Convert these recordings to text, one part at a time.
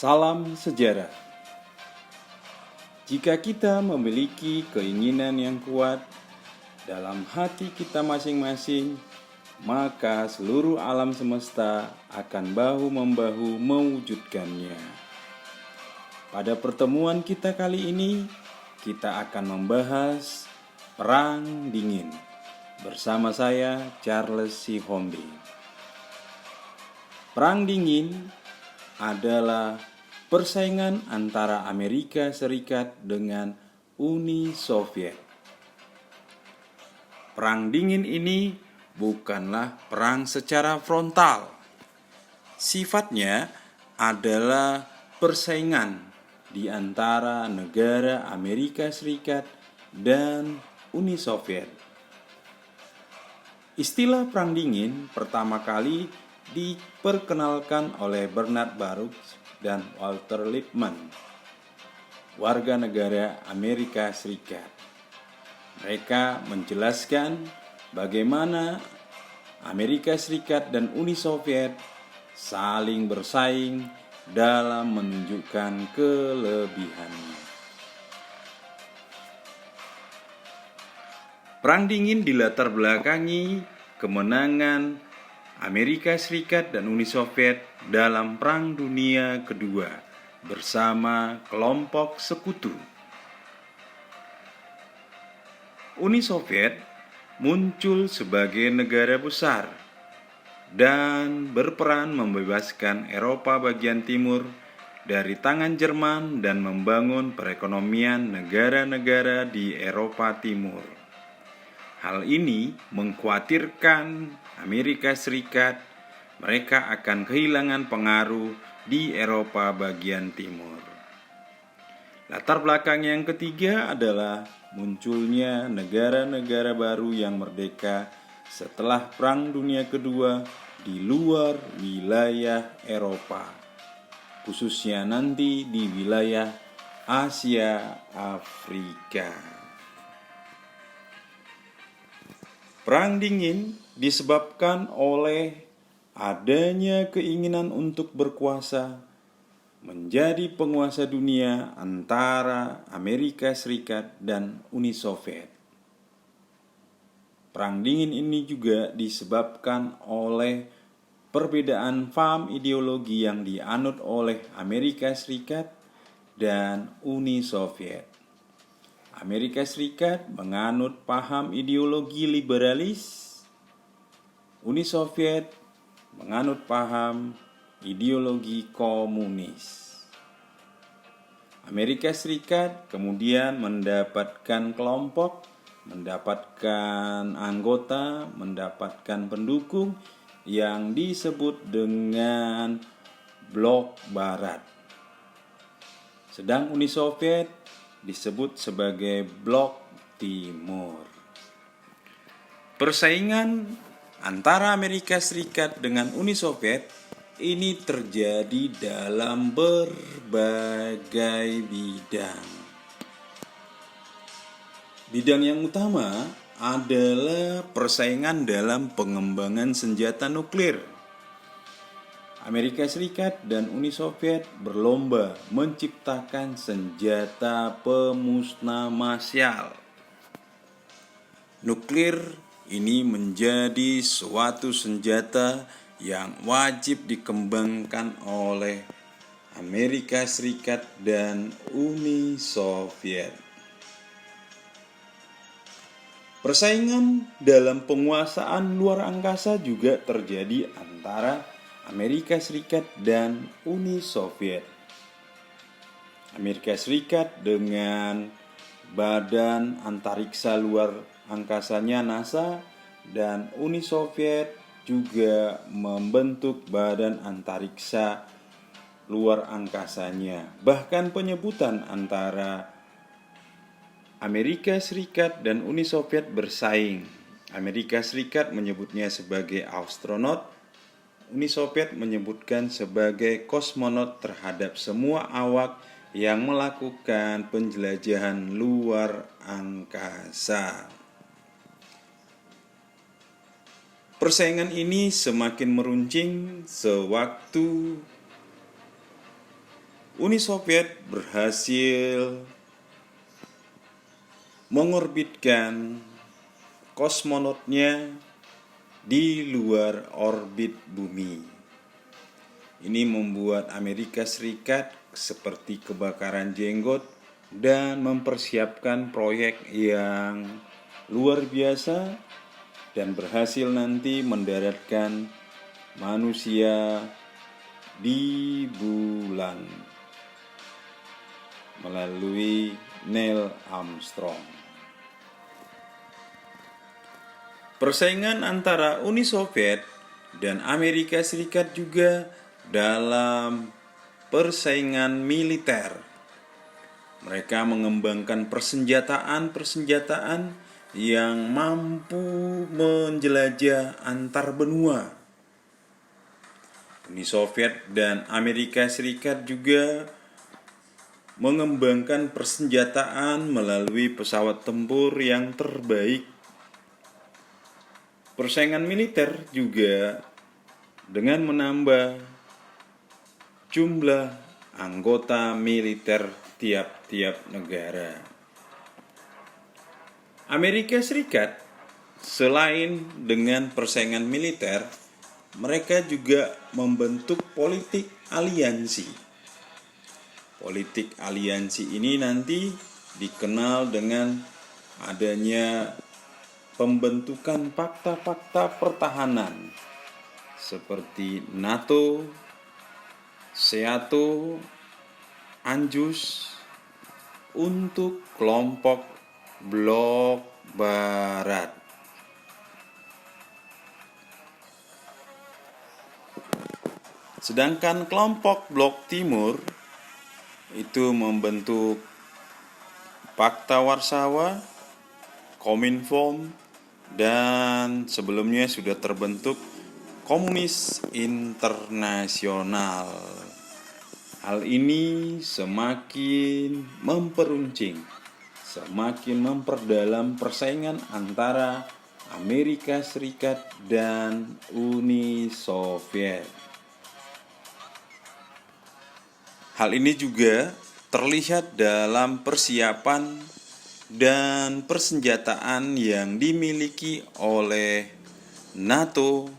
Salam sejarah. Jika kita memiliki keinginan yang kuat dalam hati kita masing-masing, maka seluruh alam semesta akan bahu-membahu mewujudkannya. Pada pertemuan kita kali ini, kita akan membahas Perang Dingin bersama saya, Charles Sihombe. Perang Dingin adalah persaingan antara Amerika Serikat dengan Uni Soviet. Perang Dingin ini bukanlah perang secara frontal. Sifatnya adalah persaingan di antara negara Amerika Serikat dan Uni Soviet. Istilah Perang Dingin pertama kali diperkenalkan oleh Bernard Baruch dan Walter Lippmann, warga negara Amerika Serikat. Mereka menjelaskan bagaimana Amerika Serikat dan Uni Soviet saling bersaing dalam menunjukkan kelebihannya. Perang Dingin dilatar belakangi kemenangan Amerika Serikat dan Uni Soviet dalam Perang Dunia Kedua bersama kelompok sekutu. Uni Soviet muncul sebagai negara besar dan berperan membebaskan Eropa bagian timur dari tangan Jerman dan membangun perekonomian negara-negara di Eropa Timur. Hal ini mengkhawatirkan Amerika Serikat, mereka akan kehilangan pengaruh di Eropa bagian timur. Latar belakang yang ketiga adalah munculnya negara-negara baru yang merdeka setelah Perang Dunia Kedua di luar wilayah Eropa, khususnya nanti di wilayah Asia Afrika. Perang Dingin disebabkan oleh adanya keinginan untuk berkuasa menjadi penguasa dunia antara Amerika Serikat dan Uni Soviet. Perang Dingin ini juga disebabkan oleh perbedaan paham ideologi yang dianut oleh Amerika Serikat dan Uni Soviet. Amerika Serikat menganut paham ideologi liberalis, Uni Soviet menganut paham ideologi komunis. Amerika Serikat kemudian mendapatkan kelompok, mendapatkan anggota, mendapatkan pendukung yang disebut dengan Blok Barat. Sedang Uni Soviet disebut sebagai Blok Timur. Persaingan antara Amerika Serikat dengan Uni Soviet ini terjadi dalam berbagai bidang. Bidang yang utama adalah persaingan dalam pengembangan senjata nuklir. Amerika Serikat dan Uni Soviet berlomba menciptakan senjata pemusnah massal. Nuklir ini menjadi suatu senjata yang wajib dikembangkan oleh Amerika Serikat dan Uni Soviet. Persaingan dalam penguasaan luar angkasa juga terjadi antara Amerika Serikat dan Uni Soviet. Amerika Serikat dengan badan antariksa luar angkasanya NASA dan Uni Soviet juga membentuk badan antariksa luar angkasanya. Bahkan penyebutan antara Amerika Serikat dan Uni Soviet bersaing. Amerika Serikat menyebutnya sebagai astronot, Uni Soviet menyebutkan sebagai kosmonot terhadap semua awak yang melakukan penjelajahan luar angkasa. Persaingan ini semakin meruncing sewaktu Uni Soviet berhasil mengorbitkan kosmonotnya di luar orbit bumi. Ini membuat Amerika Serikat seperti kebakaran jenggot dan mempersiapkan proyek yang luar biasa dan berhasil nanti mendaratkan manusia di bulan melalui Neil Armstrong. Persaingan antara Uni Soviet dan Amerika Serikat juga dalam persaingan militer. Mereka mengembangkan persenjataan yang mampu menjelajah antar benua. Uni Soviet dan Amerika Serikat juga mengembangkan persenjataan melalui pesawat tempur yang terbaik. Persaingan militer juga dengan menambah jumlah anggota militer tiap-tiap negara. Amerika Serikat selain dengan persaingan militer, mereka juga membentuk politik aliansi. Politik aliansi ini nanti dikenal dengan adanya pembentukan fakta-fakta pertahanan seperti NATO, SEATO, ANZUS untuk kelompok blok barat. Sedangkan kelompok blok timur itu membentuk Pakta Warsawa, Kominfom, dan sebelumnya sudah terbentuk Komunis Internasional. Hal ini semakin memperuncing, semakin memperdalam persaingan antara Amerika Serikat dan Uni Soviet. Hal ini juga terlihat dalam persiapan dan persenjataan yang dimiliki oleh NATO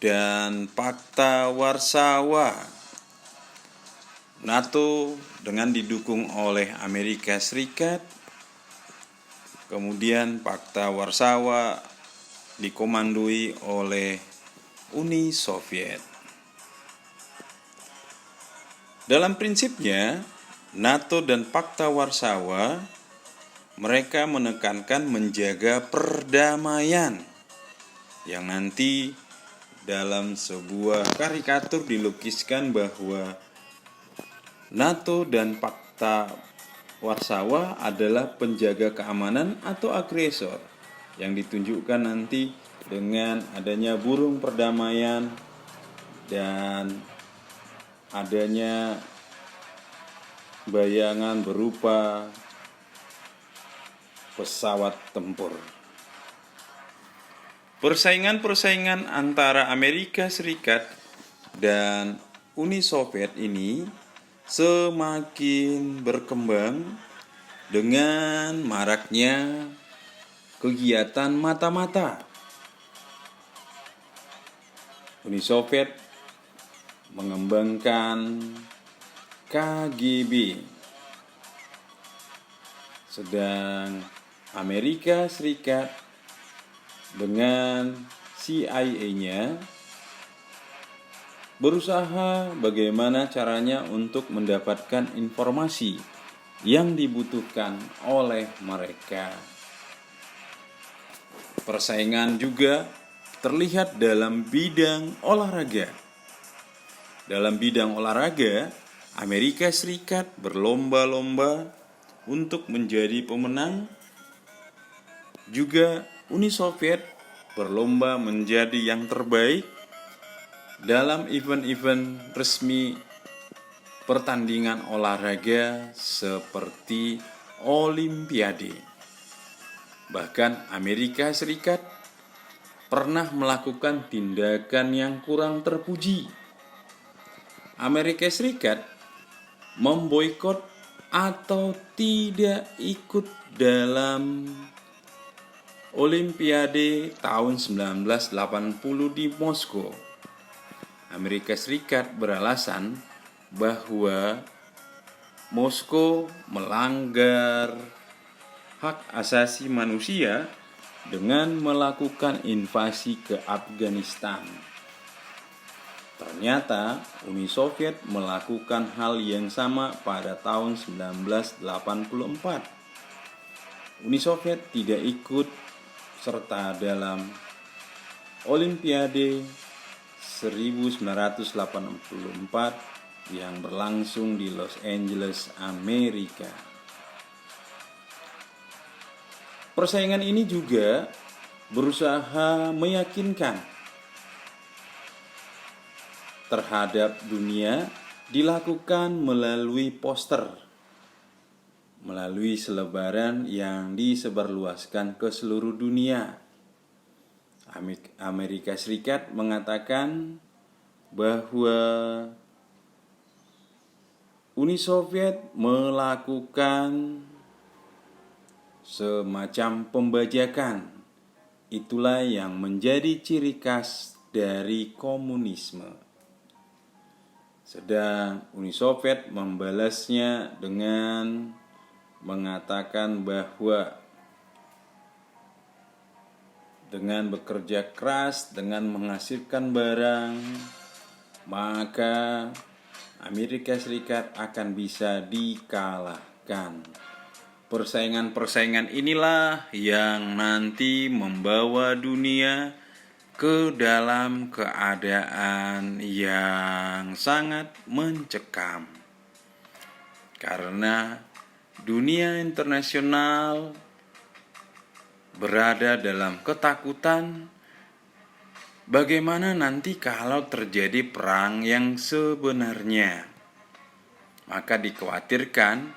dan Pakta Warsawa. NATO dengan didukung oleh Amerika Serikat, kemudian Pakta Warsawa dikomandoi oleh Uni Soviet. Dalam prinsipnya, NATO dan Pakta Warsawa mereka menekankan menjaga perdamaian yang nanti dalam sebuah karikatur dilukiskan bahwa NATO dan Pakta Warsawa adalah penjaga keamanan atau agresor yang ditunjukkan nanti dengan adanya burung perdamaian dan adanya bayangan berupa pesawat tempur. Persaingan antara Amerika Serikat dan Uni Soviet ini semakin berkembang dengan maraknya kegiatan mata-mata. Uni Soviet mengembangkan KGB, sedang Amerika Serikat dengan CIA-nya berusaha bagaimana caranya untuk mendapatkan informasi yang dibutuhkan oleh mereka. Persaingan juga terlihat dalam bidang olahraga. Dalam bidang olahraga, Amerika Serikat berlomba-lomba untuk menjadi pemenang. Juga Uni Soviet berlomba menjadi yang terbaik dalam event-event resmi pertandingan olahraga seperti Olimpiade. Bahkan Amerika Serikat pernah melakukan tindakan yang kurang terpuji. Amerika Serikat memboikot atau tidak ikut dalam Olimpiade tahun 1980 di Moskow. Amerika Serikat beralasan bahwa Moskow melanggar hak asasi manusia dengan melakukan invasi ke Afghanistan. Ternyata Uni Soviet melakukan hal yang sama pada tahun 1984. Uni Soviet tidak ikut serta dalam Olimpiade 1984 yang berlangsung di Los Angeles, Amerika. Persaingan ini juga berusaha meyakinkan terhadap dunia dilakukan melalui poster, melalui selebaran yang disebarluaskan ke seluruh dunia. Amerika Serikat mengatakan bahwa Uni Soviet melakukan semacam pembajakan. Itulah yang menjadi ciri khas dari komunisme. Sedang Uni Soviet membalasnya dengan mengatakan bahwa dengan bekerja keras, dengan menghasilkan barang, maka Amerika Serikat akan bisa dikalahkan. Persaingan-persaingan inilah yang nanti membawa dunia ke dalam keadaan yang sangat mencekam. Karena dunia internasional berada dalam ketakutan bagaimana nanti kalau terjadi perang yang sebenarnya. Maka dikhawatirkan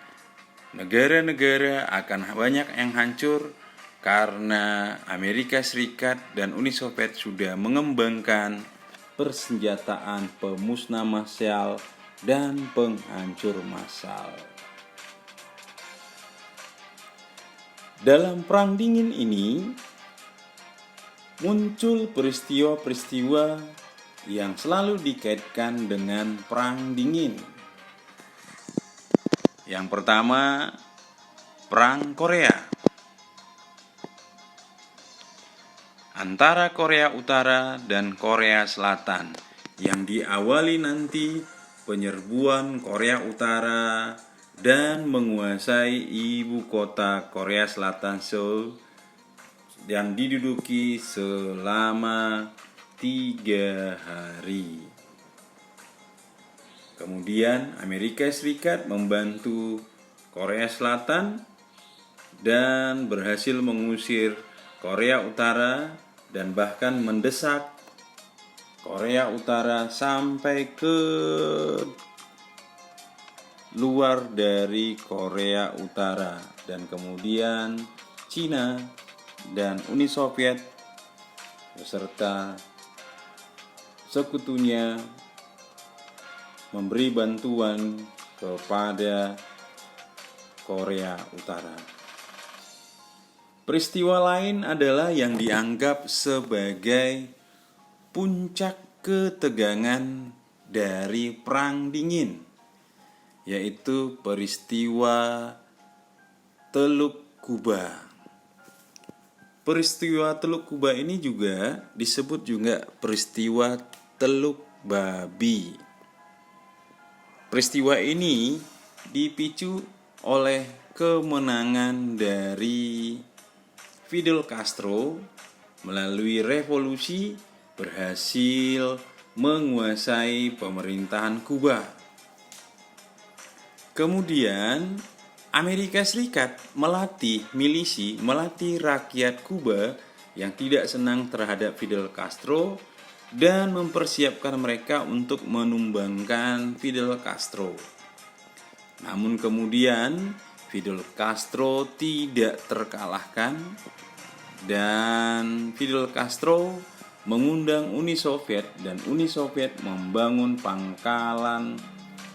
negara-negara akan banyak yang hancur karena Amerika Serikat dan Uni Soviet sudah mengembangkan persenjataan pemusnah massal dan penghancur massal. Dalam Perang Dingin ini muncul peristiwa-peristiwa yang selalu dikaitkan dengan Perang Dingin. Yang pertama, Perang Korea. Antara Korea Utara dan Korea Selatan yang diawali nanti penyerbuan Korea Utara dan menguasai ibu kota Korea Selatan Seoul yang diduduki selama 3 hari. Kemudian Amerika Serikat membantu Korea Selatan dan berhasil mengusir Korea Utara dan bahkan mendesak Korea Utara sampai ke luar dari Korea Utara, dan kemudian Cina dan Uni Soviet beserta sekutunya memberi bantuan kepada Korea Utara. Peristiwa lain adalah yang dianggap sebagai puncak ketegangan dari Perang Dingin, yaitu peristiwa Teluk Kuba. Peristiwa Teluk Kuba ini juga disebut juga peristiwa Teluk Babi. Peristiwa ini dipicu oleh kemenangan dari Fidel Castro melalui revolusi berhasil menguasai pemerintahan Kuba. Kemudian Amerika Serikat melatih milisi, melatih rakyat Kuba yang tidak senang terhadap Fidel Castro dan mempersiapkan mereka untuk menumbangkan Fidel Castro. Namun kemudian Fidel Castro tidak terkalahkan dan Fidel Castro mengundang Uni Soviet dan Uni Soviet membangun pangkalan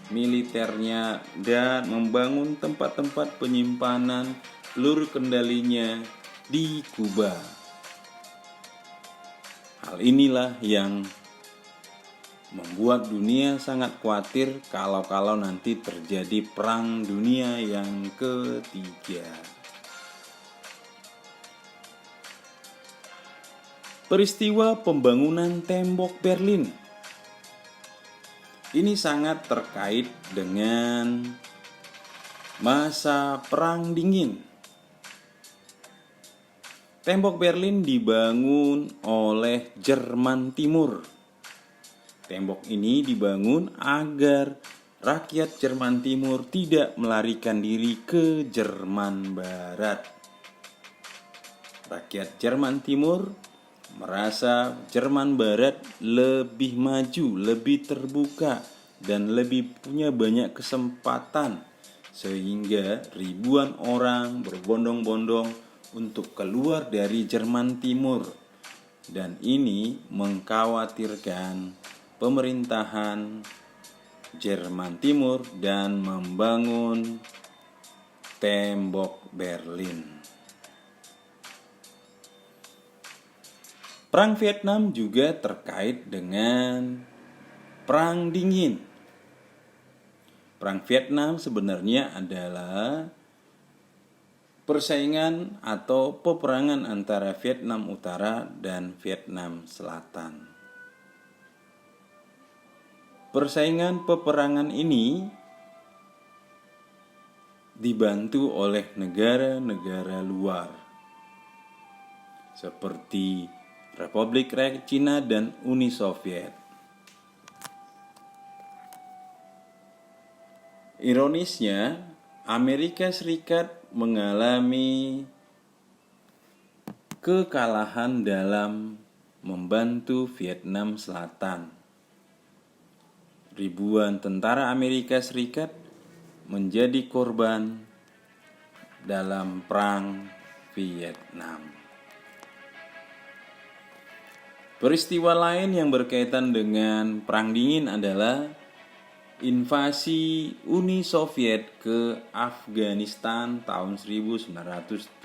militernya dan membangun tempat-tempat penyimpanan peluru kendalinya di Kuba. Hal inilah yang membuat dunia sangat khawatir kalau nanti terjadi perang dunia yang ketiga. Peristiwa pembangunan tembok Berlin ini sangat terkait dengan masa Perang Dingin. Tembok Berlin dibangun oleh Jerman Timur. Tembok ini dibangun agar rakyat Jerman Timur tidak melarikan diri ke Jerman Barat. Rakyat Jerman Timur merasa Jerman Barat lebih maju, lebih terbuka, dan lebih punya banyak kesempatan, sehingga ribuan orang berbondong-bondong untuk keluar dari Jerman Timur. Dan ini mengkhawatirkan pemerintahan Jerman Timur dan membangun tembok Berlin. Perang Vietnam juga terkait dengan Perang Dingin. Perang Vietnam sebenarnya adalah persaingan atau peperangan antara Vietnam Utara dan Vietnam Selatan. Persaingan peperangan ini dibantu oleh negara-negara luar seperti Republik Rakyat Cina dan Uni Soviet. Ironisnya, Amerika Serikat mengalami kekalahan dalam membantu Vietnam Selatan. Ribuan tentara Amerika Serikat menjadi korban dalam Perang Vietnam. Peristiwa lain yang berkaitan dengan Perang Dingin adalah invasi Uni Soviet ke Afghanistan tahun 1979.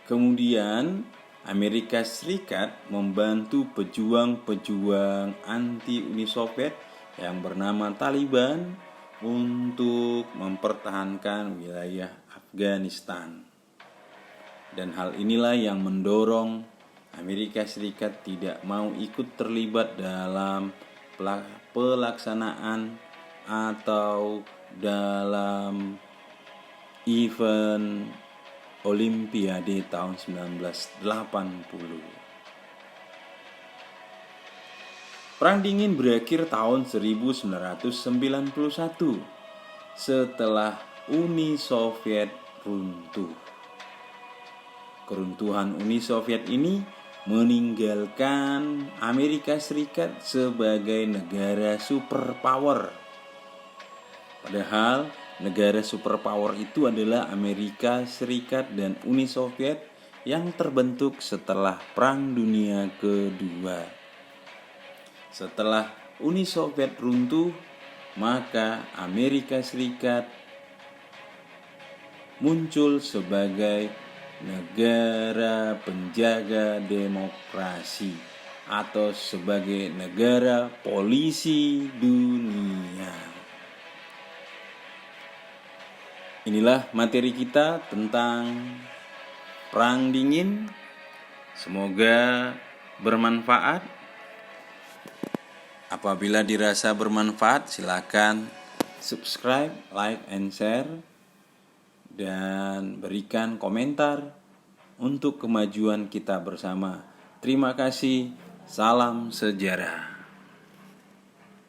Kemudian Amerika Serikat membantu pejuang-pejuang anti Uni Soviet yang bernama Taliban untuk mempertahankan wilayah Afghanistan. Dan hal inilah yang mendorong Amerika Serikat tidak mau ikut terlibat dalam pelaksanaan atau dalam event Olimpiade tahun 1980. Perang Dingin berakhir tahun 1991 setelah Uni Soviet runtuh. Keruntuhan Uni Soviet ini meninggalkan Amerika Serikat sebagai negara superpower. Padahal negara superpower itu adalah Amerika Serikat dan Uni Soviet yang terbentuk setelah Perang Dunia Kedua. Setelah Uni Soviet runtuh, maka Amerika Serikat muncul sebagai negara penjaga demokrasi atau sebagai negara polisi dunia. Inilah materi kita tentang Perang Dingin. Semoga bermanfaat. Apabila dirasa bermanfaat, silakan subscribe, like, and share, dan berikan komentar untuk kemajuan kita bersama. Terima kasih. Salam sejarah.